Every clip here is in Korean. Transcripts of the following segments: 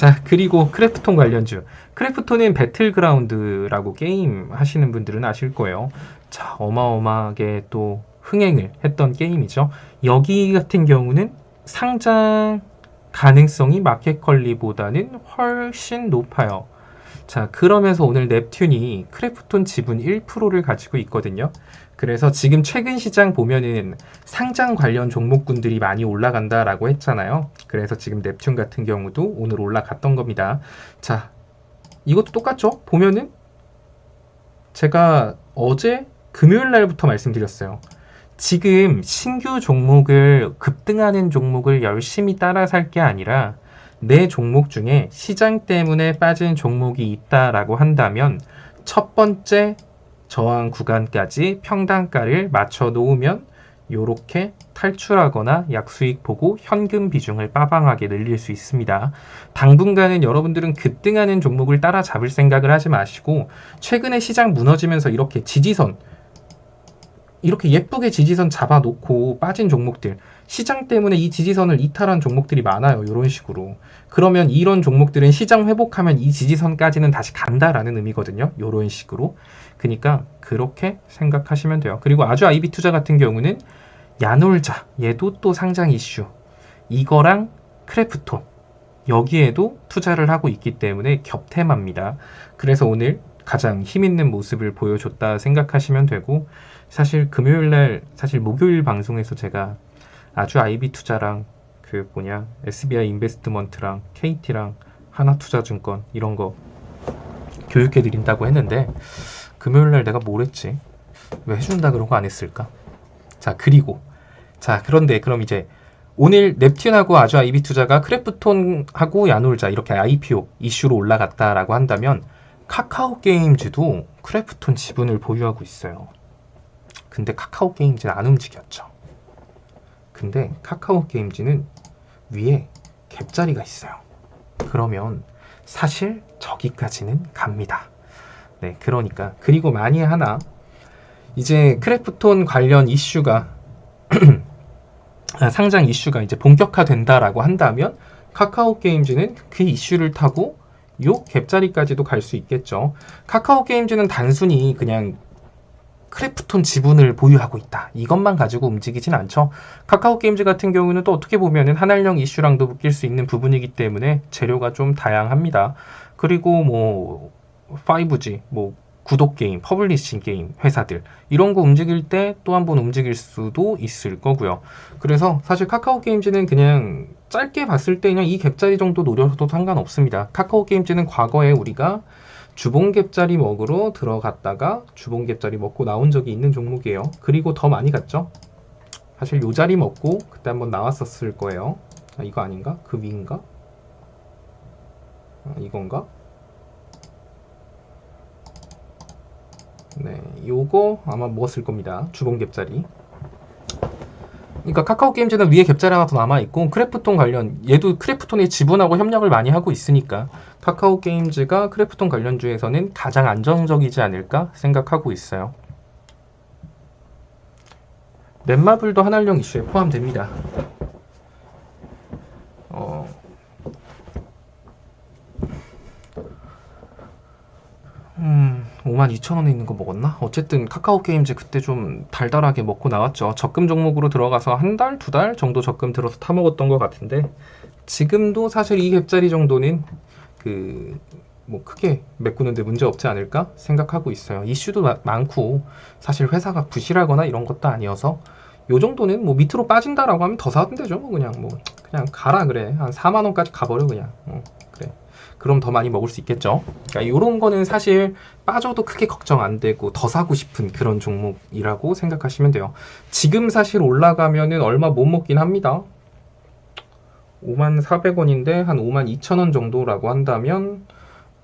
자, 그리고 크래프톤 관련주. 크래프톤은 배틀그라운드라고 게임 하시는 분들은 아실 거예요. 자, 어마어마하게 또 흥행을 했던 게임이죠. 여기 같은 경우는 상장 가능성이 마켓컬리보다는 훨씬 높아요. 자, 그러면서 오늘 넵튠이 크래프톤 지분 1%를 가지고 있거든요. 그래서 지금 최근 시장 보면은 상장 관련 종목군들이 많이 올라간다라고 했잖아요. 그래서 지금 넵튠 같은 경우도 오늘 올라갔던 겁니다. 자, 이것도 똑같죠? 보면은 제가 어제 금요일 날부터 말씀드렸어요. 지금 신규 종목을 급등하는 종목을 열심히 따라 살 게 아니라 내 종목 중에 시장 때문에 빠진 종목이 있다라고 한다면 첫 번째 저항 구간까지 평단가를 맞춰 놓으면 이렇게 탈출하거나 약수익 보고 현금 비중을 빠방하게 늘릴 수 있습니다. 당분간은 여러분들은 급등하는 종목을 따라잡을 생각을 하지 마시고 최근에 시장 무너지면서 이렇게 예쁘게 지지선 잡아놓고 빠진 종목들, 시장 때문에 이 지지선을 이탈한 종목들이 많아요. 이런 식으로. 그러면 이런 종목들은 시장 회복하면 이 지지선까지는 다시 간다라는 의미거든요. 이런 식으로. 그러니까 그렇게 생각하시면 돼요. 그리고 아주 아이비 투자 같은 경우는 야놀자, 얘도 또 상장 이슈. 이거랑 크래프톤, 여기에도 투자를 하고 있기 때문에 겹테마입니다. 그래서 오늘 가장 힘있는 모습을 보여줬다 생각하시면 되고, 사실 금요일날, 사실 목요일 방송에서 제가 아주 아이비 투자랑 SBI 인베스트먼트랑 KT랑 하나투자증권 이런 거 교육해 드린다고 했는데 금요일날 내가 뭘 했지? 왜 해준다 그러고 안 했을까? 자, 그런데 그럼 이제 오늘 넵튠하고 아주 아이비 투자가 크래프톤하고 야놀자 이렇게 IPO 이슈로 올라갔다라고 한다면 카카오 게임즈도 크래프톤 지분을 보유하고 있어요. 근데 카카오 게임즈는 안 움직였죠. 근데 카카오 게임즈는 위에 갭자리가 있어요. 그러면 사실 저기까지는 갑니다. 네, 그러니까 그리고 만약에 하나 이제 크래프톤 관련 이슈가 상장 이슈가 이제 본격화된다라고 한다면 카카오 게임즈는 그 이슈를 타고 요 갭자리까지도 갈 수 있겠죠. 카카오 게임즈는 단순히 그냥 크래프톤 지분을 보유하고 있다. 이것만 가지고 움직이진 않죠. 카카오 게임즈 같은 경우는 또 어떻게 보면은 한알령 이슈랑도 묶일 수 있는 부분이기 때문에 재료가 좀 다양합니다. 그리고 뭐 5G, 뭐 구독 게임, 퍼블리싱 게임 회사들 이런 거 움직일 때 또 한 번 움직일 수도 있을 거고요. 그래서 사실 카카오 게임즈는 그냥 짧게 봤을 때 그냥 이 갭자리 정도 노려도 상관없습니다. 카카오 게임즈는 과거에 우리가 주봉갭자리 먹으러 들어갔다가 주봉갭자리 먹고 나온 적이 있는 종목이에요. 그리고 더 많이 갔죠. 사실 요 자리 먹고 그때 한번 나왔었을 거예요. 아, 이거 아닌가? 그 위인가? 아, 이건가? 네, 요거 아마 먹었을 겁니다. 주봉갭자리. 그러니까 카카오 게임즈는 위에 갭자리 하나 더 남아있고 크래프톤 관련 얘도 크래프톤의 지분하고 협력을 많이 하고 있으니까 카카오 게임즈가 크래프톤 관련주에서는 가장 안정적이지 않을까 생각하고 있어요. 넷마블도 한알령 이슈에 포함됩니다. 52,000원에 있는 거 먹었나? 어쨌든 카카오 게임즈 그때 좀 달달하게 먹고 나왔죠. 적금 종목으로 들어가서 한 달, 두 달 정도 적금 들어서 타먹었던 것 같은데 지금도 사실 이 갭자리 정도는 뭐 크게 메꾸는데 문제 없지 않을까 생각하고 있어요. 이슈도 많고 사실 회사가 부실하거나 이런 것도 아니어서 요 정도는 뭐 밑으로 빠진다라고 하면 더 사면 되죠. 뭐 그냥 가라 그래. 한 4만 원까지 가버려 그냥. 그래. 그럼 더 많이 먹을 수 있겠죠. 그러니까 이런 거는 사실 빠져도 크게 걱정 안 되고 더 사고 싶은 그런 종목이라고 생각하시면 돼요. 지금 사실 올라가면은 얼마 못 먹긴 합니다. 54,000원인데 한 52,000원 정도라고 한다면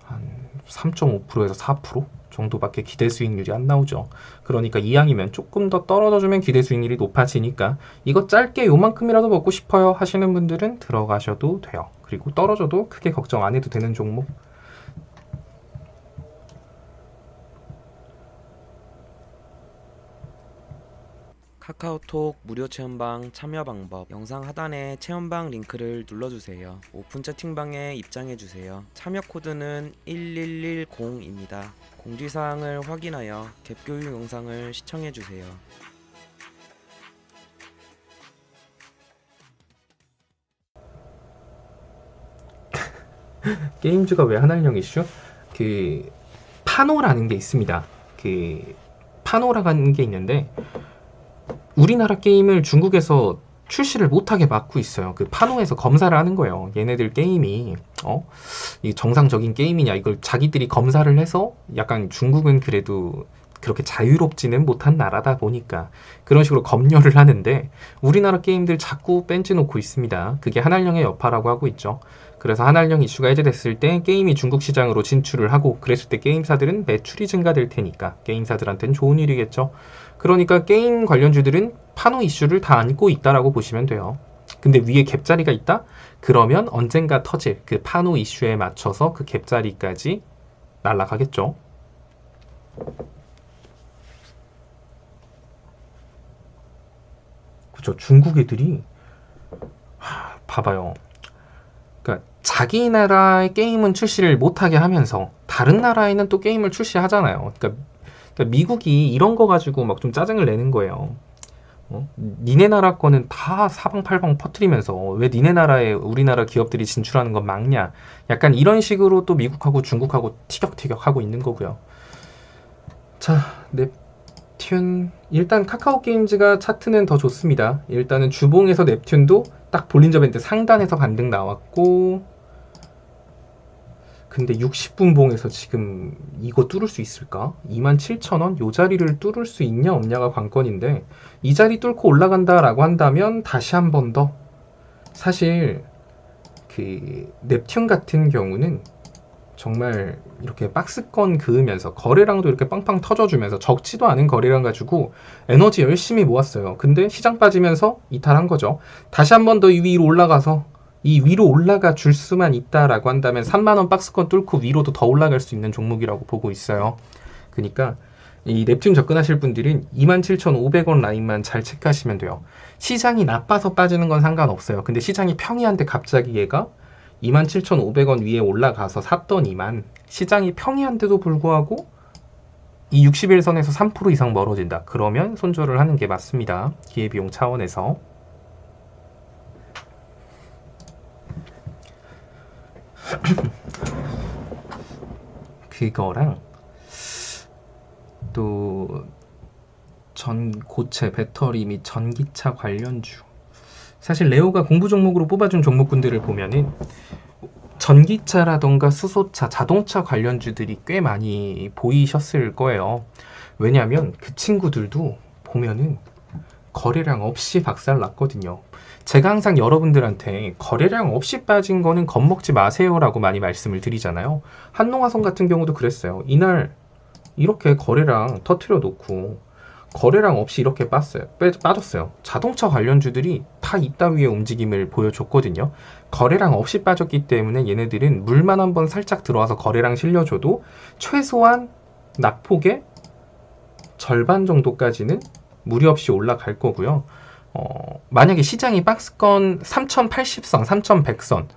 한 3.5%에서 4% 정도밖에 기대 수익률이 안 나오죠. 그러니까 이왕이면 조금 더 떨어져주면 기대 수익률이 높아지니까 이거 짧게 요만큼이라도 먹고 싶어요 하시는 분들은 들어가셔도 돼요. 그리고 떨어져도 크게 걱정 안 해도 되는 종목. 카카오톡 무료 체험방 참여 방법 영상 하단에 체험방 링크를 눌러주세요. 오픈 채팅방에 입장해주세요. 참여 코드는 1110입니다. 공지사항을 확인하여 갭교육 영상을 시청해주세요. 게임즈가 왜 하나령 이슈? 그 파노라는 게 있습니다. 그 파노라는 게 있는데 우리나라 게임을 중국에서 출시를 못하게 막고 있어요. 그 파노에서 검사를 하는 거예요. 얘네들 게임이 이 정상적인 게임이냐 이걸 자기들이 검사를 해서 약간 중국은 그래도 그렇게 자유롭지는 못한 나라다 보니까 그런 식으로 검열을 하는데 우리나라 게임들 자꾸 뺀지놓고 있습니다. 그게 한알령의 여파라고 하고 있죠. 그래서 한알령 이슈가 해제됐을 때 게임이 중국 시장으로 진출을 하고 그랬을 때 게임사들은 매출이 증가될 테니까 게임사들한테는 좋은 일이겠죠. 그러니까 게임 관련주들은 파노 이슈를 다 안고 있다라고 보시면 돼요. 근데 위에 갭자리가 있다? 그러면 언젠가 터질 그 파노 이슈에 맞춰서 그 갭자리까지 날아가겠죠. 그쵸. 중국 애들이 봐봐요. 그러니까 자기 나라의 게임은 출시를 못하게 하면서 다른 나라에는 또 게임을 출시하잖아요. 그러니까 미국이 이런 거 가지고 막 좀 짜증을 내는 거예요. 니네 나라 거는 다 사방팔방 퍼뜨리면서 왜 니네 나라에 우리나라 기업들이 진출하는 건 막냐. 약간 이런 식으로 또 미국하고 중국하고 티격태격 하고 있는 거고요. 자, 넵튠. 일단 카카오 게임즈가 차트는 더 좋습니다. 일단은 주봉에서 넵튠도 딱 볼린저 밴드 상단에서 반등 나왔고, 근데 60분 봉에서 지금 이거 뚫을 수 있을까? 27,000원? 요 자리를 뚫을 수 있냐 없냐가 관건인데 이 자리 뚫고 올라간다라고 한다면 다시 한 번 더 사실 그 넵튠 같은 경우는 정말 이렇게 박스권 그으면서 거래량도 이렇게 빵빵 터져주면서 적지도 않은 거래량 가지고 에너지 열심히 모았어요. 근데 시장 빠지면서 이탈한 거죠. 다시 한 번 더 이 위로 올라가서 이 위로 올라가 줄 수만 있다라고 한다면 3만원 박스권 뚫고 위로도 더 올라갈 수 있는 종목이라고 보고 있어요. 그러니까 이 넵튠 접근하실 분들은 27,500원 라인만 잘 체크하시면 돼요. 시장이 나빠서 빠지는 건 상관없어요. 근데 시장이 평이한데 갑자기 얘가 27,500원 위에 올라가서 샀더니만 시장이 평이한데도 불구하고 이 61선에서 3% 이상 멀어진다. 그러면 손절을 하는 게 맞습니다. 기회비용 차원에서. 그거랑 또 전고체 배터리 및 전기차 관련주. 사실 레오가 공부 종목으로 뽑아준 종목군들을 보면은 전기차라던가 수소차, 자동차 관련주들이 꽤 많이 보이셨을 거예요. 왜냐하면 그 친구들도 보면은 거래량 없이 박살났거든요. 제가 항상 여러분들한테 거래량 없이 빠진 거는 겁먹지 마세요라고 많이 말씀을 드리잖아요. 한농화성 같은 경우도 그랬어요. 이날 이렇게 거래량 터트려 놓고 거래량 없이 이렇게 빠졌어요. 자동차 관련주들이 다 이따위의 움직임을 보여줬거든요. 거래량 없이 빠졌기 때문에 얘네들은 물만 한번 살짝 들어와서 거래량 실려줘도 최소한 낙폭의 절반 정도까지는 무리 없이 올라갈 거고요. 만약에 시장이 박스권 3080선, 3100선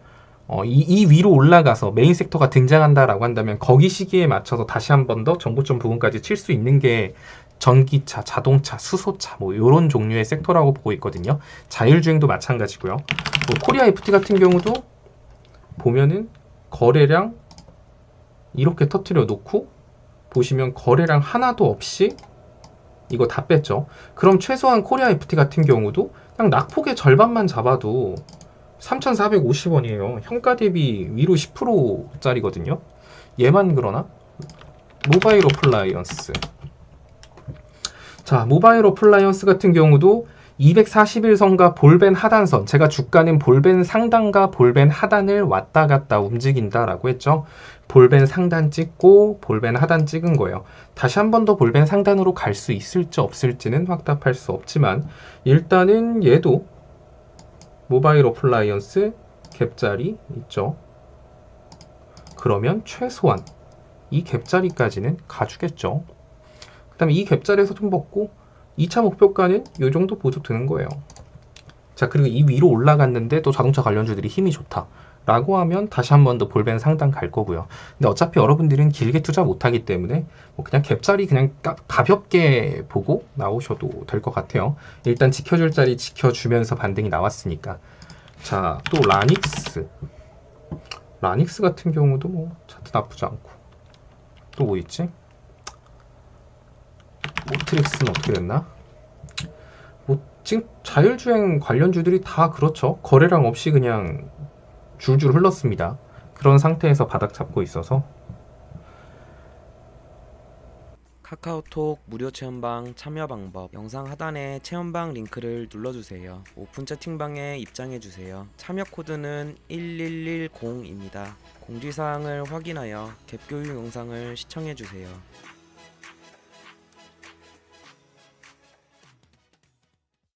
이 위로 올라가서 메인 섹터가 등장한다라고 한다면 거기 시기에 맞춰서 다시 한 번 더 정고점 부분까지 칠 수 있는 게 전기차, 자동차, 수소차 뭐 이런 종류의 섹터라고 보고 있거든요. 자율주행도 마찬가지고요. 뭐 코리아 FT 같은 경우도 보면은 거래량 이렇게 터트려 놓고 보시면 거래량 하나도 없이 이거 다 뺐죠. 그럼 최소한 코리아 FT 같은 경우도 그냥 낙폭의 절반만 잡아도 3,450원이에요. 현가 대비 위로 10%짜리거든요. 얘만 그러나? 모바일 어플라이언스. 자, 모바일 어플라이언스 같은 경우도 241선과 볼벤 하단선, 제가 주가는 볼벤 상단과 볼벤 하단을 왔다 갔다 움직인다라고 했죠. 볼벤 상단 찍고 볼벤 하단 찍은 거예요. 다시 한 번 더 볼벤 상단으로 갈 수 있을지 없을지는 확답할 수 없지만 일단은 얘도 모바일 어플라이언스 갭자리 있죠. 그러면 최소한 이 갭자리까지는 가주겠죠. 그 다음에 이 갭자리에서 좀 먹고 2차 목표가는 이 정도 보도 되는 거예요. 자, 그리고 이 위로 올라갔는데 또 자동차 관련주들이 힘이 좋다 라고 하면 다시 한 번 더 볼벤 상단 갈 거고요. 근데 어차피 여러분들은 길게 투자 못하기 때문에 뭐 그냥 갭자리 그냥 가볍게 보고 나오셔도 될 것 같아요. 일단 지켜줄 자리 지켜주면서 반등이 나왔으니까. 자, 또 라닉스 같은 경우도 뭐 차트 나쁘지 않고. 또 뭐 있지? 모트릭스는 어떻게 됐나? 뭐 지금 자율주행 관련주들이 다 그렇죠. 거래량 없이 그냥 줄줄 흘렀습니다. 그런 상태에서 바닥 잡고 있어서. 카카오톡 무료 체험방 참여 방법 영상 하단에 체험방 링크를 눌러주세요. 오픈 채팅방에 입장해주세요. 참여 코드는 1110입니다. 공지사항을 확인하여 갭 교육 영상을 시청해주세요.